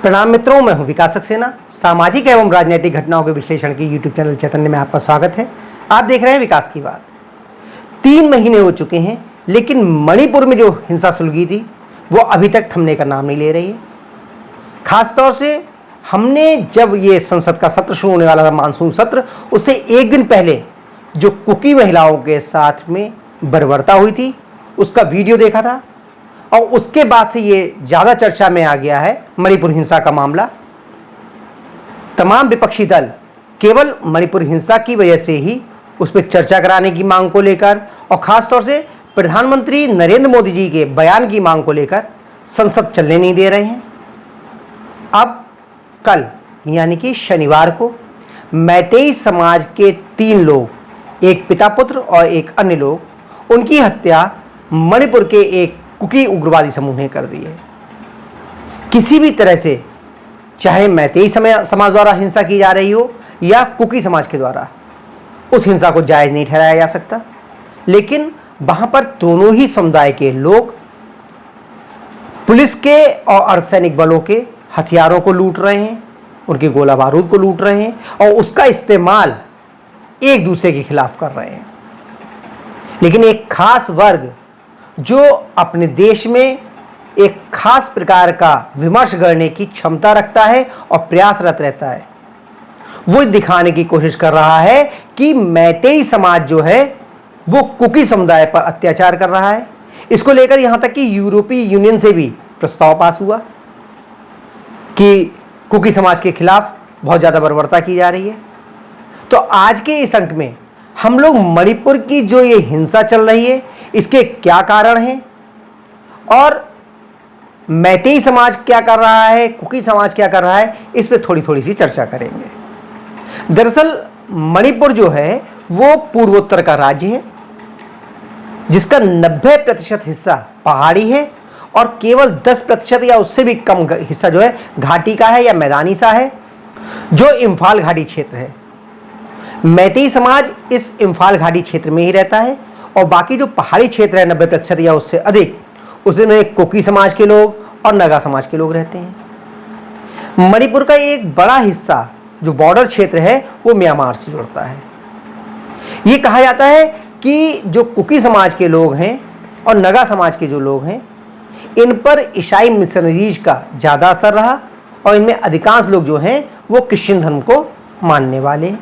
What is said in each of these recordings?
प्रणाम मित्रों, मैं हूं विकास सक्सेना। सामाजिक एवं राजनीतिक घटनाओं के विश्लेषण की यूट्यूब चैनल चैतन्य में आपका स्वागत है। आप देख रहे हैं विकास की बात। 3 महीने हो चुके हैं, लेकिन मणिपुर में जो हिंसा सुलगी थी वो अभी तक थमने का नाम नहीं ले रही है। खासतौर से हमने जब ये संसद का सत्र शुरू होने वाला था, मानसून सत्र, उससे एक दिन पहले जो कुकी महिलाओं के साथ में बर्बरता हुई थी उसका वीडियो देखा था, और उसके बाद से ये ज़्यादा चर्चा में आ गया है मणिपुर हिंसा का मामला। तमाम विपक्षी दल केवल मणिपुर हिंसा की वजह से ही उस पर चर्चा कराने की मांग को लेकर, और ख़ासतौर से प्रधानमंत्री नरेंद्र मोदी जी के बयान की मांग को लेकर संसद चलने नहीं दे रहे हैं। अब कल यानी कि शनिवार को मैतेई समाज के 3 लोग, एक पिता पुत्र और एक अन्य लोग, उनकी हत्या मणिपुर के एक कुकी उग्रवादी समूह ने कर दी है। किसी भी तरह से, चाहे मैतेई समाज द्वारा हिंसा की जा रही हो या कुकी समाज के द्वारा, उस हिंसा को जायज़ नहीं ठहराया जा सकता। लेकिन वहां पर दोनों ही समुदाय के लोग पुलिस के और अर्धसैनिक बलों के हथियारों को लूट रहे हैं, उनके गोला बारूद को लूट रहे हैं और उसका इस्तेमाल एक दूसरे के खिलाफ कर रहे हैं। लेकिन एक खास वर्ग जो अपने देश में एक खास प्रकार का विमर्श करने की क्षमता रखता है और प्रयासरत रहता है, वो दिखाने की कोशिश कर रहा है कि मैतेई समाज जो है वो कुकी समुदाय पर अत्याचार कर रहा है। इसको लेकर यहां तक कि यूरोपीय यूनियन से भी प्रस्ताव पास हुआ कि कुकी समाज के खिलाफ बहुत ज़्यादा बर्बरता की जा रही है। तो आज के इस अंक में हम लोग मणिपुर की जो ये हिंसा चल रही है, इसके क्या कारण हैं और मैतेई समाज क्या कर रहा है, कुकी समाज क्या कर रहा है, इस पर थोड़ी सी चर्चा करेंगे। दरअसल मणिपुर जो है वो पूर्वोत्तर का राज्य है, जिसका 90% हिस्सा पहाड़ी है और केवल 10% या उससे भी कम हिस्सा जो है घाटी का है या मैदानी सा है, जो इम्फाल घाटी क्षेत्र है। मैतेई समाज इस इम्फाल घाटी क्षेत्र में ही रहता है और बाकी जो पहाड़ी क्षेत्र है 90% या उससे अधिक, उसमें कुकी समाज के लोग और नगा समाज के लोग रहते हैं। मणिपुर का एक बड़ा हिस्सा जो बॉर्डर क्षेत्र है वो म्यांमार से जुड़ता है। ये कहा जाता है कि जो कुकी समाज के लोग हैं और नगा समाज के जो लोग हैं, इन पर ईसाई मिशनरीज का ज़्यादा असर रहा और इनमें अधिकांश लोग जो हैं वो क्रिश्चियन धर्म को मानने वाले हैं,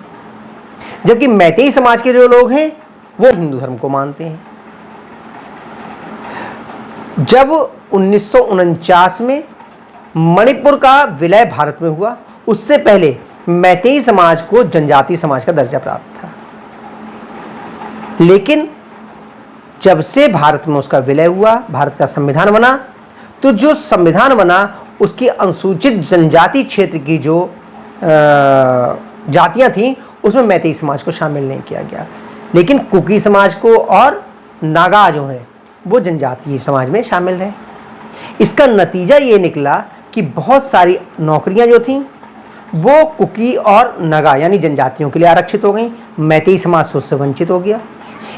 जबकि मैतेई समाज के जो लोग हैं वो हिंदू धर्म को मानते हैं। जब 1949 में मणिपुर का विलय भारत में हुआ, उससे पहले मैतेई समाज को जनजातीय समाज का दर्जा प्राप्त था। लेकिन जब से भारत में उसका विलय हुआ, भारत का संविधान बना, तो जो संविधान बना उसकी अनुसूचित जनजाति क्षेत्र की जो जातियां थीं उसमें मैतेई समाज को शामिल नहीं किया गया, लेकिन कुकी समाज को और नागा जो है वो जनजातीय समाज में शामिल है। इसका नतीजा ये निकला कि बहुत सारी नौकरियां जो थीं वो कुकी और नगा यानी जनजातियों के लिए आरक्षित हो गई, मैतेई समाज से उससे वंचित हो गया।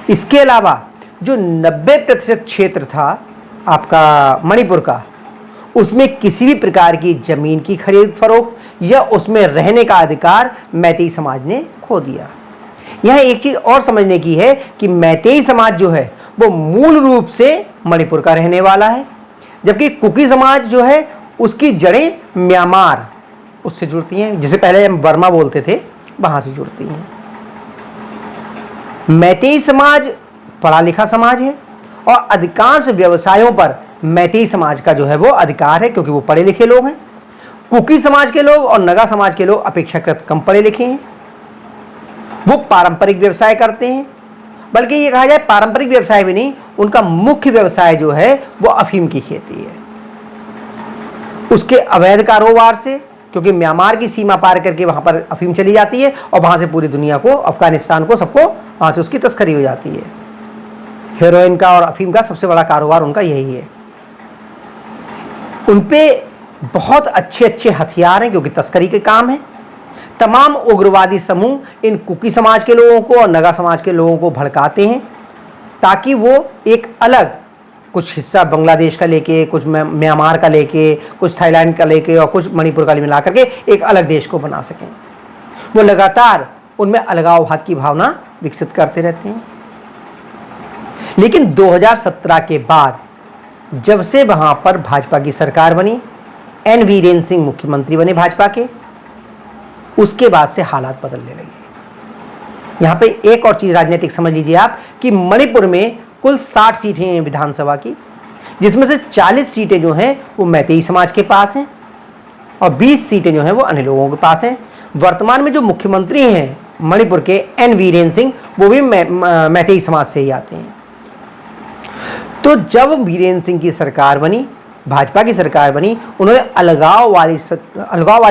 इसके अलावा जो 90% क्षेत्र था आपका मणिपुर का, उसमें किसी भी प्रकार की ज़मीन की खरीद फरोख्त या उसमें रहने का अधिकार मैतेई समाज ने खो दिया। यह एक चीज़ और समझने की है कि मैतेई समाज जो है वो मूल रूप से मणिपुर का रहने वाला है, जबकि कुकी समाज जो है उसकी जड़ें म्यांमार उससे जुड़ती हैं, जिसे पहले हम बर्मा बोलते थे, वहाँ से जुड़ती हैं। मैतेई समाज पढ़ा लिखा समाज है और अधिकांश व्यवसायों पर मैतेई समाज का जो है वो अधिकार है, क्योंकि वो पढ़े लिखे लोग हैं। कुकी समाज के लोग और नगा समाज के लोग अपेक्षाकृत कम पढ़े लिखे हैं, वो पारंपरिक व्यवसाय करते हैं, बल्कि ये कहा जाए पारंपरिक व्यवसाय भी नहीं, उनका मुख्य व्यवसाय जो है वो अफीम की खेती है। उसके अवैध कारोबार से, क्योंकि म्यांमार की सीमा पार करके वहाँ पर अफीम चली जाती है और वहाँ से पूरी दुनिया को, अफगानिस्तान को, सबको वहाँ से उसकी तस्करी हो जाती है। हेरोइन का और अफीम का सबसे बड़ा कारोबार उनका यही है। उन पे बहुत अच्छे हथियार हैं, क्योंकि तस्करी के काम है। तमाम उग्रवादी समूह इन कुकी समाज के लोगों को और नगा समाज के लोगों को भड़काते हैं ताकि वो एक अलग कुछ हिस्सा बांग्लादेश का लेके, कुछ म्यांमार का लेके, कुछ थाईलैंड का लेके और कुछ मणिपुर का मिला करके एक अलग देश को बना सकें। वो लगातार उनमें अलगाववाद की भावना विकसित करते रहते हैं। लेकिन 2017 के बाद जब से वहां पर भाजपा की सरकार बनी, एन वीरेन सिंह मुख्यमंत्री बने भाजपा के, उसके बाद से हालात बदलने लगे। यहां पे एक और चीज राजनीतिक समझ लीजिए आप कि मणिपुर में कुल 60 सीटें हैं विधानसभा की, जिसमें से 40 सीटें जो हैं वो मैतेई समाज के पास हैं और 20 सीटें जो हैं वो अन्य लोगों के पास हैं। वर्तमान में जो मुख्यमंत्री हैं मणिपुर के एन वीरेन सिंह, वो भी मैतेई समाज से ही आते हैं। तो जब वीरेन सिंह की सरकार बनी, भाजपा की सरकार बनी, उन्होंने अलगाववादी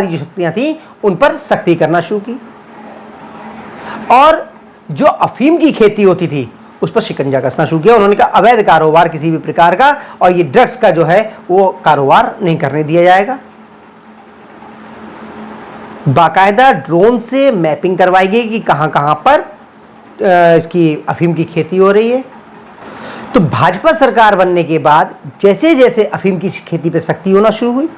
जो शक्तियां थी उन पर सख्ती करना शुरू की और जो अफीम की खेती होती थी उस पर शिकंजा कसना शुरू किया। उन्होंने कहा अवैध कारोबार किसी भी प्रकार का और ये ड्रग्स का जो है वो कारोबार नहीं करने दिया जाएगा। बाकायदा ड्रोन से मैपिंग करवाई गई कि कहां कहां पर इसकी अफीम की खेती हो रही है। तो भाजपा सरकार बनने के बाद जैसे जैसे अफीम की खेती पर सख्ती होना शुरू हुई,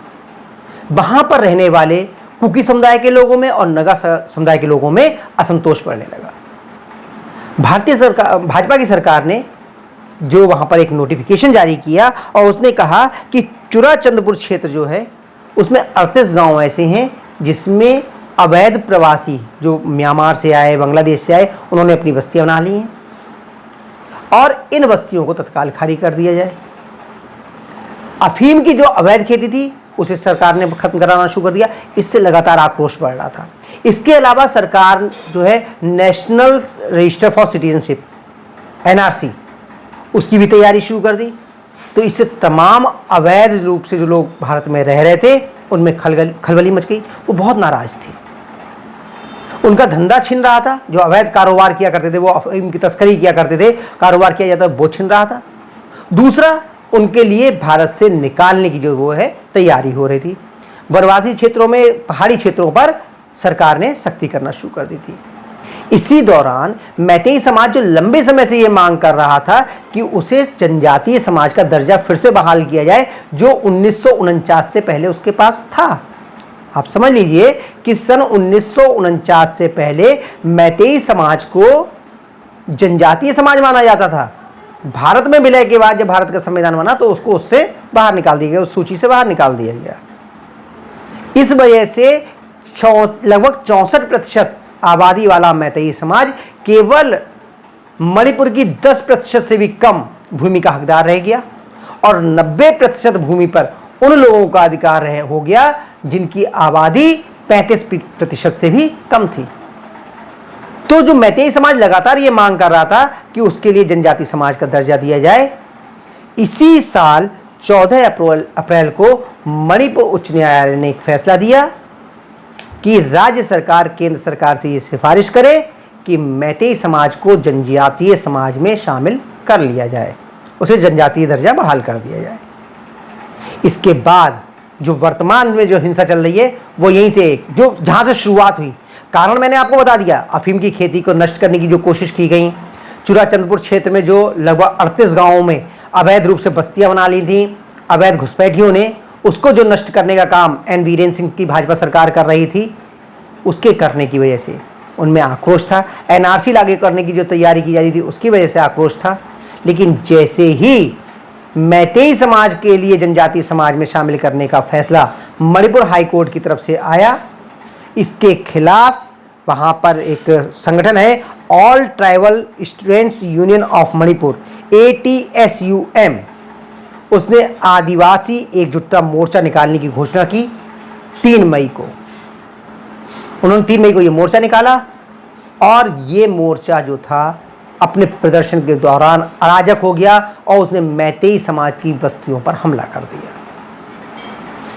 वहां पर रहने वाले कुकी समुदाय के लोगों में और नगा समुदाय के लोगों में असंतोष बढ़ने लगा। भाजपा की सरकार ने जो वहां पर एक नोटिफिकेशन जारी किया और उसने कहा कि चुराचंदपुर क्षेत्र जो है उसमें 38 गांव ऐसे हैं जिसमें अवैध प्रवासी जो म्यांमार से आए, बांग्लादेश से आए, उन्होंने अपनी बस्तियां बना ली हैं और इन बस्तियों को तत्काल खाली कर दिया जाए। अफीम की जो अवैध खेती थी उसे सरकार ने खत्म कराना शुरू कर दिया। इससे लगातार आक्रोश बढ़ रहा था। इसके अलावा सरकार जो है national register for citizenship NRC उसकी भी तैयारी शुरू कर दी। तो इससे तमाम अवैध रूप से जो लोग भारत में रह रहे थे उनमें खलबली मच गई। वो बहुत नाराज थे, उनका धंधा छिन रहा था। जो अवैध कारोबार किया करते थे, वो अफीम की तस्करी किया करते थे, कारोबार किया जाता वो छिन रहा था। दूसरा, उनके लिए भारत से निकालने की जो वो है तैयारी हो रही थी। वनवासी क्षेत्रों में, पहाड़ी क्षेत्रों पर सरकार ने सख्ती करना शुरू कर दी थी। इसी दौरान मैतेई समाज जो लंबे समय से ये मांग कर रहा था कि उसे जनजातीय समाज का दर्जा फिर से बहाल किया जाए जो 1949 से पहले उसके पास था। आप समझ लीजिए कि सन 1949 से पहले मैतेई समाज को जनजातीय समाज माना जाता था। भारत में विलय के बाद जब भारत का संविधान बना तो उसको उससे बाहर निकाल दिया गया, उस सूची से बाहर निकाल दिया गया। इस वजह से लगभग 64% आबादी वाला मैतेई समाज केवल मणिपुर की 10% से भी कम भूमि का हकदार रह गया और 90% भूमि पर उन लोगों का अधिकार हो गया जिनकी आबादी 35% से भी कम थी। तो जो मैतेई समाज लगातार ये मांग कर रहा था कि उसके लिए जनजाति समाज का दर्जा दिया जाए। इसी साल 14 अप्रैल को मणिपुर उच्च न्यायालय ने एक फैसला दिया कि राज्य सरकार केंद्र सरकार से ये सिफारिश करे कि मैतेई समाज को जनजातीय समाज में शामिल कर लिया जाए, उसे जनजातीय दर्जा बहाल कर दिया जाए। इसके बाद जो वर्तमान में जो हिंसा चल रही है वो यहीं से जो जहां से शुरुआत हुई, कारण मैंने आपको बता दिया। अफीम की खेती को नष्ट करने की जो कोशिश की गई, चुराचंदपुर क्षेत्र में जो लगभग 38 गांवों में अवैध रूप से बस्तियां बना ली थी अवैध घुसपैठियों ने, उसको जो नष्ट करने का काम एन वीरेन सिंह की भाजपा सरकार कर रही थी, उसके करने की वजह से उनमें आक्रोश था। एनआरसी लागू करने की जो तैयारी की जा रही थी उसकी वजह से आक्रोश था। लेकिन जैसे ही मैतेई समाज के लिए जनजातीय समाज में शामिल करने का फैसला मणिपुर हाई कोर्ट की तरफ से आया, इसके खिलाफ वहाँ पर एक संगठन है all tribal students union of Manipur ATSUM, उसने आदिवासी एकजुटता मोर्चा निकालने की घोषणा की 3 मई को। उन्होंने 3 मई को ये मोर्चा निकाला और ये मोर्चा जो था अपने प्रदर्शन के दौरान अराजक हो गया और उसने मैतेई समाज की बस्तियों पर हमला कर दिया,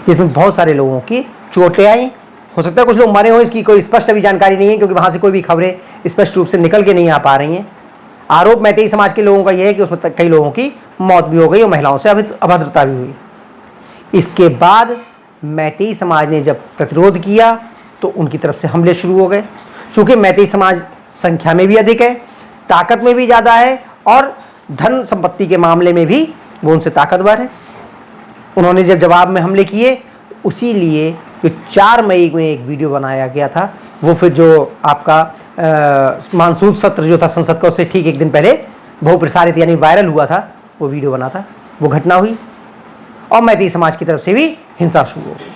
जिसमें बहुत सारे लोगों की चोटें आई। हो सकता है कुछ लोग मरे हों, इसकी कोई स्पष्ट अभी जानकारी नहीं है क्योंकि वहाँ से कोई भी खबरें स्पष्ट रूप से निकल के नहीं आ पा रही हैं। आरोप मैतेई समाज के लोगों का यह है कि उसमें कई लोगों की मौत भी हो गई और महिलाओं से अभद्रता भी हुई। इसके बाद मैतेई समाज ने जब प्रतिरोध किया तो उनकी तरफ से हमले शुरू हो गए। चूँकि मैतेई समाज संख्या में भी अधिक है, ताकत में भी ज़्यादा है और धन संपत्ति के मामले में भी वो उनसे ताकतवर है। उन्होंने जब जवाब में हमले किए, उसी लिए जो 4 मई में एक वीडियो बनाया गया था, वो फिर जो आपका मानसून सत्र जो था संसद का, उससे ठीक एक दिन पहले बहुप्रसारित यानी वायरल हुआ था, वो वीडियो बना था, वो घटना हुई और मैती समाज की तरफ से भी हिंसा शुरू हो गई।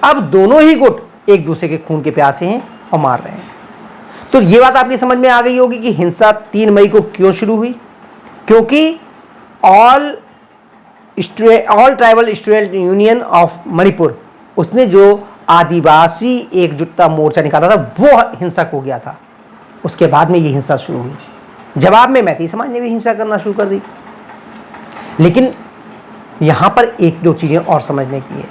अब दोनों ही गुट एक दूसरे के खून के प्यासे हैं और मार रहे हैं। तो ये बात आपकी समझ में आ गई होगी कि हिंसा 3 मई को क्यों शुरू हुई। क्योंकि all tribal student union of Manipur, उसने जो आदिवासी एकजुटता मोर्चा निकाला था, वो हिंसक हो गया था। उसके बाद में ये हिंसा शुरू हुई। जवाब में मैती समाज ने भी हिंसा करना शुरू कर दी। लेकिन यहां पर एक दो चीजें और समझने की है।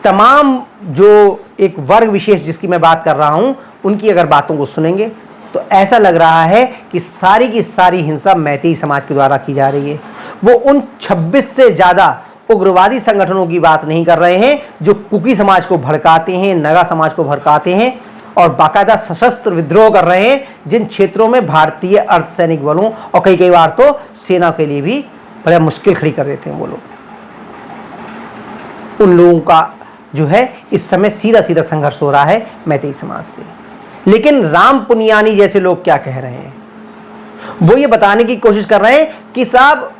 तमाम जो एक वर्ग विशेष जिसकी मैं बात कर रहा हूं, उनकी अगर बातों को सुनेंगे तो ऐसा लग रहा है कि सारी की सारी हिंसा मैती समाज के द्वारा की जा रही है। वो उन 26 से ज्यादा उग्रवादी संगठनों की बात नहीं कर रहे हैं जो कुकी समाज को भड़काते हैं, नगा समाज को भड़काते हैं और बाकायदा सशस्त्र विद्रोह कर रहे हैं, जिन क्षेत्रों में भारतीय अर्धसैनिक बलों और कई बार तो सेना के लिए भी बड़ा मुश्किल खड़ी कर देते हैं वो लोग। उन लोगों का जो है इस समय सीधा सीधा संघर्ष हो रहा है मैती समाज से। लेकिन राम पुनियानी जैसे लोग क्या कह रहे हैं, वो ये बताने की कोशिश कर रहे हैं कि साहब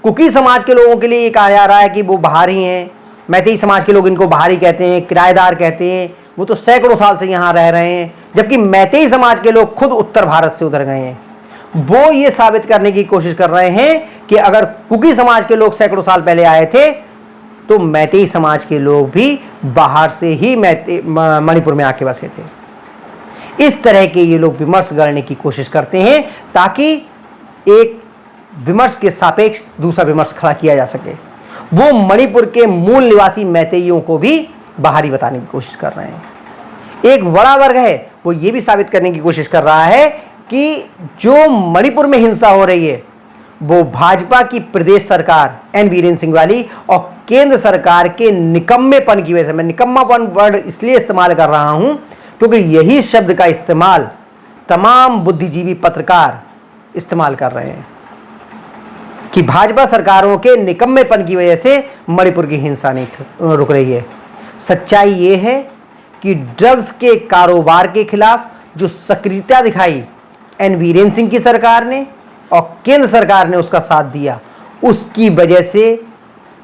कुकी समाज के लोगों के लिए ये कहा जा रहा है कि वो बाहरी हैं, मैती समाज के लोग इनको बाहरी कहते हैं, किराएदार कहते हैं, वो तो सैकड़ों साल से यहाँ रह रहे हैं, जबकि मैती समाज के लोग खुद उत्तर भारत से उधर गए हैं। वो ये साबित करने की कोशिश कर रहे हैं कि अगर कुकी समाज के लोग सैकड़ों साल पहले आए थे तो मैती समाज के लोग भी बाहर से ही मणिपुर में आके बसे थे। इस तरह के ये लोग विमर्श करने की कोशिश करते हैं ताकि एक विमर्श के सापेक्ष दूसरा विमर्श खड़ा किया जा सके। वो मणिपुर के मूल निवासी मैतेइयों को भी बाहरी बताने की कोशिश कर रहे हैं। एक बड़ा वर्ग है वो ये भी साबित करने की कोशिश कर रहा है कि जो मणिपुर में हिंसा हो रही है वो भाजपा की प्रदेश सरकार एन बीरेन सिंह वाली और केंद्र सरकार के निकम्मेपन की वजह से। मैं निकम्मापन वर्ड इसलिए इस्तेमाल कर रहा हूं क्योंकि यही शब्द का इस्तेमाल तमाम बुद्धिजीवी पत्रकार इस्तेमाल कर रहे हैं कि भाजपा सरकारों के निकम्मेपन की वजह से मणिपुर की हिंसा नहीं रुक रही है। सच्चाई ये है कि ड्रग्स के कारोबार के खिलाफ जो सक्रियता दिखाई एन बीरेन सिंह की सरकार ने और केंद्र सरकार ने उसका साथ दिया, उसकी वजह से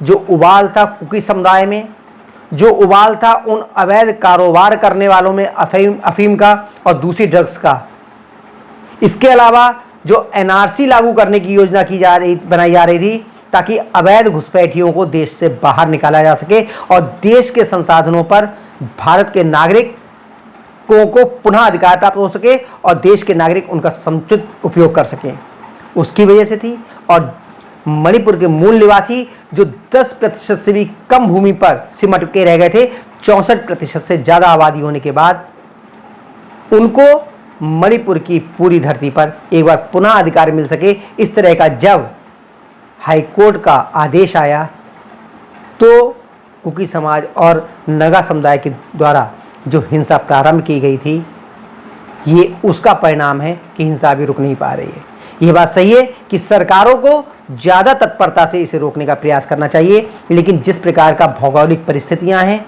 जो उबाल था कुकी समुदाय में, जो उबाल था उन अवैध कारोबार करने वालों में अफीम का और दूसरी ड्रग्स का, इसके अलावा जो एनआरसी लागू करने की योजना बनाई जा रही थी ताकि अवैध घुसपैठियों को देश से बाहर निकाला जा सके और देश के संसाधनों पर भारत के नागरिकों को पुनः अधिकार प्राप्त हो सके और देश के नागरिक उनका समुचित उपयोग कर सकें, उसकी वजह से थी। और मणिपुर के मूल निवासी जो 10% से भी कम भूमि पर सिमट के रह गए थे, 64% से ज़्यादा आबादी होने के बाद उनको मणिपुर की पूरी धरती पर एक बार पुनः अधिकार मिल सके, इस तरह का जब हाईकोर्ट का आदेश आया तो कुकी समाज और नगा समुदाय के द्वारा जो हिंसा प्रारंभ की गई थी, ये उसका परिणाम है कि हिंसा अभी रुक नहीं पा रही है। ये बात सही है कि सरकारों को ज़्यादा तत्परता से इसे रोकने का प्रयास करना चाहिए, लेकिन जिस प्रकार का भौगोलिक परिस्थितियां हैं,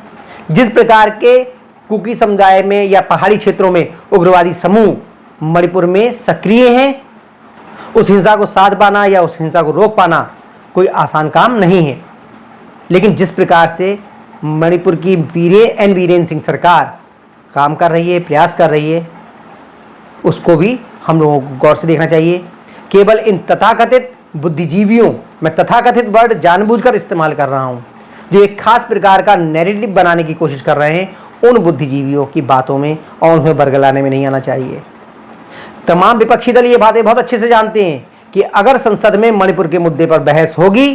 जिस प्रकार के कुकी समुदाय में या पहाड़ी क्षेत्रों में उग्रवादी समूह मणिपुर में सक्रिय हैं, उस हिंसा को साध पाना या उस हिंसा को रोक पाना कोई आसान काम नहीं है। लेकिन जिस प्रकार से मणिपुर की एन बीरेन सिंह सरकार काम कर रही है, प्रयास कर रही है, उसको भी हम लोगों को गौर से देखना चाहिए। केवल इन तथाकथित बुद्धिजीवियों, मैं तथाकथित वर्ड जानबूझकर इस्तेमाल कर रहा हूं, जो एक खास प्रकार का नैरेटिव बनाने की कोशिश कर रहे हैं, उन बुद्धिजीवियों की बातों में और उन्हें बरगलाने में नहीं आना चाहिए। तमाम विपक्षी दल ये बातें बहुत अच्छे से जानते हैं कि अगर संसद में मणिपुर के मुद्दे पर बहस होगी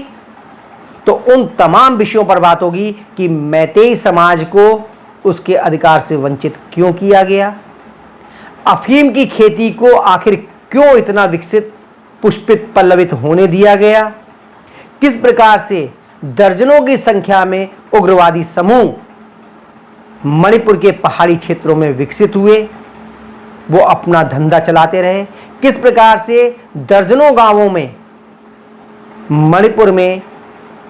तो उन तमाम विषयों पर बात होगी कि मैतेई समाज को उसके अधिकार से वंचित क्यों किया गया, अफीम की खेती को आखिर क्यों इतना विकसित, पुष्पित, पल्लवित होने दिया गया, किस प्रकार से दर्जनों की संख्या में उग्रवादी समूह मणिपुर के पहाड़ी क्षेत्रों में विकसित हुए, वो अपना धंधा चलाते रहे, किस प्रकार से दर्जनों गांवों में मणिपुर में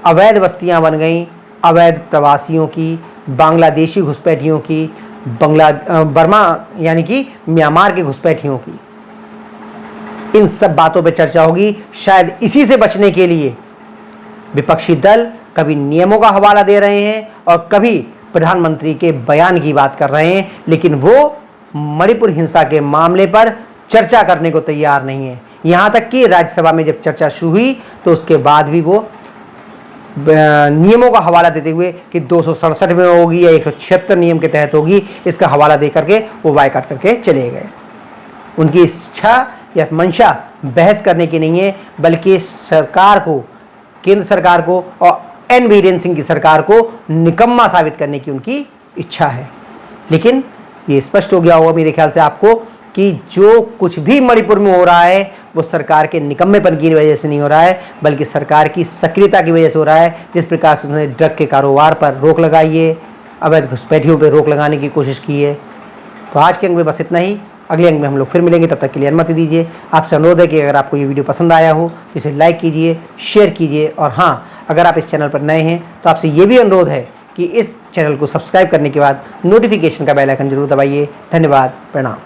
अवैध बस्तियां बन गईं, अवैध प्रवासियों की, बांग्लादेशी घुसपैठियों की, बर्मा यानी कि म्यांमार के घुसपैठियों की। इन सब बातों पर चर्चा होगी। शायद इसी से बचने के लिए विपक्षी दल कभी नियमों का हवाला दे रहे हैं और कभी प्रधानमंत्री के बयान की बात कर रहे हैं, लेकिन वो मणिपुर हिंसा के मामले पर चर्चा करने को तैयार नहीं है। यहां तक कि राज्यसभा में जब चर्चा शुरू हुई तो उसके बाद भी वो नियमों का हवाला देते हुए कि 267 में होगी या 176 नियम के तहत होगी, इसका हवाला दे करके वो बायकॉट करके चले गए। उनकी इच्छा या मंशा बहस करने की नहीं है, बल्कि सरकार को, केंद्र सरकार को और एन बीरेन सिंह की सरकार को निकम्मा साबित करने की उनकी इच्छा है। लेकिन ये स्पष्ट हो गया होगा मेरे ख्याल से आपको कि जो कुछ भी मणिपुर में हो रहा है वो सरकार के निकम्मेपन की वजह से नहीं हो रहा है, बल्कि सरकार की सक्रियता की वजह से हो रहा है। जिस प्रकार से उन्होंने ड्रग के कारोबार पर रोक लगाई है, अवैध घुसपैठियों पर रोक लगाने की कोशिश की है। तो आज के अंक में बस इतना ही। अगले अंक में हम लोग फिर मिलेंगे, तब तक के लिए अनुमति दीजिए। आपसे अनुरोध है कि अगर आपको ये वीडियो पसंद आया हो तो इसे लाइक कीजिए, शेयर कीजिए, और हाँ, अगर आप इस चैनल पर नए हैं तो आपसे ये भी अनुरोध है कि इस चैनल को सब्सक्राइब करने के बाद नोटिफिकेशन का बेल आइकन जरूर दबाइए। धन्यवाद, प्रणाम।